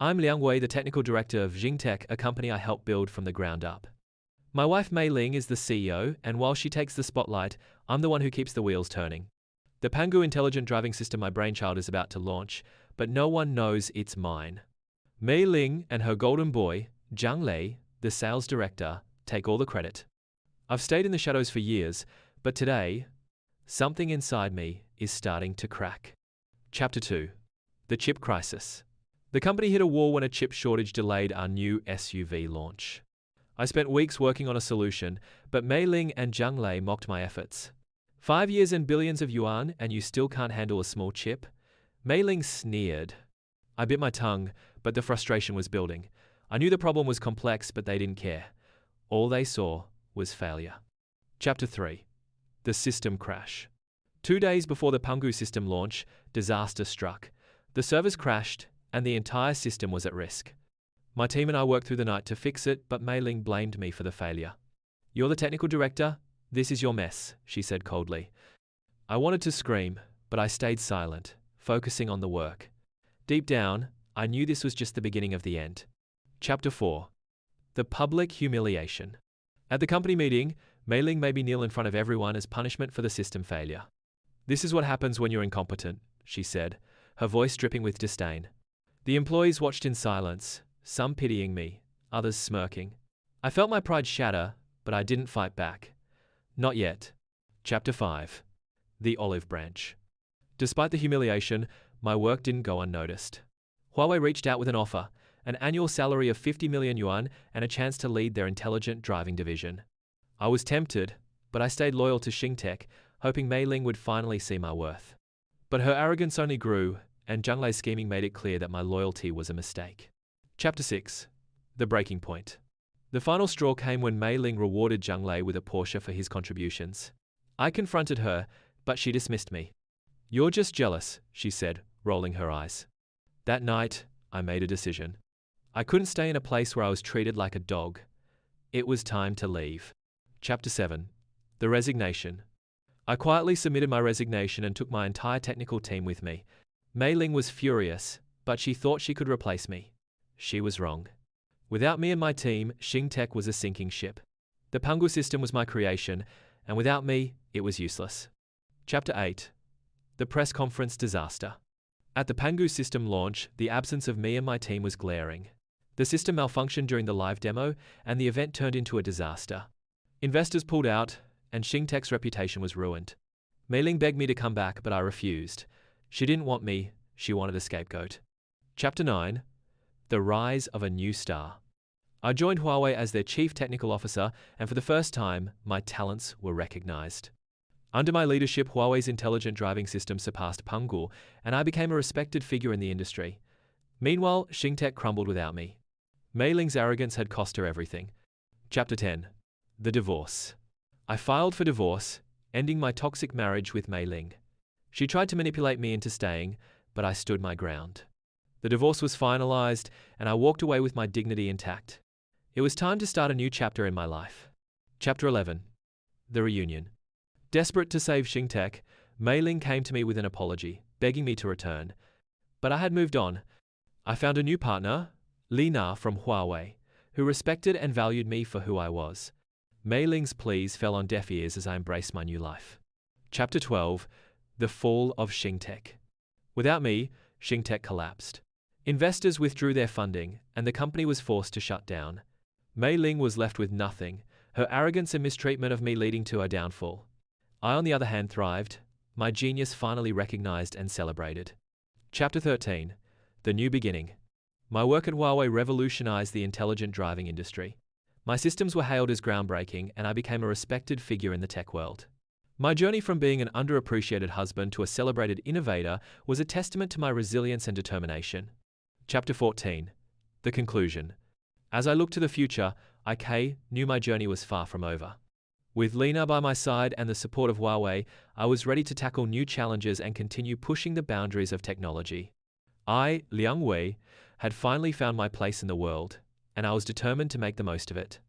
I'm Liang Wei, the technical director of Xingtech, a company I helped build from the ground up. My wife Mei Ling is the CEO, and while she takes the spotlight, I'm the one who keeps the wheels turning. The Pangu intelligent driving system my brainchild is about to launch, but no one knows it's mine. Mei Ling and her golden boy, Zhang Lei, the sales director, take all the credit. I've stayed in the shadows for years, but today, something inside me is starting to crack. Chapter 2. The Chip Crisis. The company hit a wall when a chip shortage delayed our new SUV launch. I spent weeks working on a solution, but Mei Ling and Zhang Lei mocked my efforts. 5 years and billions of yuan, and you still can't handle a small chip? Mei Ling sneered. I bit my tongue, but the frustration was building. I knew the problem was complex, but they didn't care. All they saw was failure. Chapter 3. The System Crash. 2 days before the Pangu system launch, disaster struck. The servers crashed, and the entire system was at risk. My team and I worked through the night to fix it, but Mei Ling blamed me for the failure. "You're the technical director. This is your mess," she said coldly. I wanted to scream, but I stayed silent, focusing on the work. Deep down, I knew this was just the beginning of the end. Chapter 4. The Public Humiliation. At the company meeting, Mei Ling made me kneel in front of everyone as punishment for the system failure. "This is what happens when you're incompetent," she said, her voice dripping with disdain. The employees watched in silence, some pitying me, others smirking. I felt my pride shatter, but I didn't fight back. Not yet. Chapter 5. The Olive Branch. Despite the humiliation, my work didn't go unnoticed. Huawei reached out with an offer, an annual salary of 50 million yuan and a chance to lead their intelligent driving division. I was tempted, but I stayed loyal to Xingtech, hoping Mei Ling would finally see my worth. But her arrogance only grew, and Zhang Lei's scheming made it clear that my loyalty was a mistake. Chapter 6. The Breaking Point. The final straw came when Mei Ling rewarded Zhang Lei with a Porsche for his contributions. I confronted her, but she dismissed me. "You're just jealous," she said, rolling her eyes. That night, I made a decision. I couldn't stay in a place where I was treated like a dog. It was time to leave. Chapter 7. The Resignation. I quietly submitted my resignation and took my entire technical team with me. Mei Ling was furious, but she thought she could replace me. She was wrong. Without me and my team, Xingtech was a sinking ship. The Pangu system was my creation, and without me, it was useless. Chapter 8. The Press Conference Disaster. At the Pangu system launch, the absence of me and my team was glaring. The system malfunctioned during the live demo, and the event turned into a disaster. Investors pulled out, and Xingtech's reputation was ruined. Mei Ling begged me to come back, but I refused. She didn't want me, she wanted a scapegoat. Chapter 9. The Rise of a New Star. I joined Huawei as their chief technical officer, and for the first time, my talents were recognized. Under my leadership, Huawei's intelligent driving system surpassed Pangu, and I became a respected figure in the industry. Meanwhile, Xingtech crumbled without me. Mei Ling's arrogance had cost her everything. Chapter 10. The Divorce. I filed for divorce, ending my toxic marriage with Mei Ling. She tried to manipulate me into staying, but I stood my ground. The divorce was finalized, and I walked away with my dignity intact. It was time to start a new chapter in my life. Chapter 11. The Reunion. Desperate to save Xingtech, Mei Ling came to me with an apology, begging me to return. But I had moved on. I found a new partner, Lina from Huawei, who respected and valued me for who I was. Mei Ling's pleas fell on deaf ears as I embraced my new life. Chapter 12. The Fall of Xingtech. Without me, Xingtech collapsed. Investors withdrew their funding, and the company was forced to shut down. Mei Ling was left with nothing, her arrogance and mistreatment of me leading to her downfall. I, on the other hand, thrived, my genius finally recognized and celebrated. Chapter 13. The New Beginning. My work at Huawei revolutionized the intelligent driving industry. My systems were hailed as groundbreaking, and I became a respected figure in the tech world. My journey from being an underappreciated husband to a celebrated innovator was a testament to my resilience and determination. Chapter 14. The Conclusion. As I looked to the future, I knew my journey was far from over. With Lina by my side and the support of Huawei, I was ready to tackle new challenges and continue pushing the boundaries of technology. I, Liang Wei, had finally found my place in the world, and I was determined to make the most of it.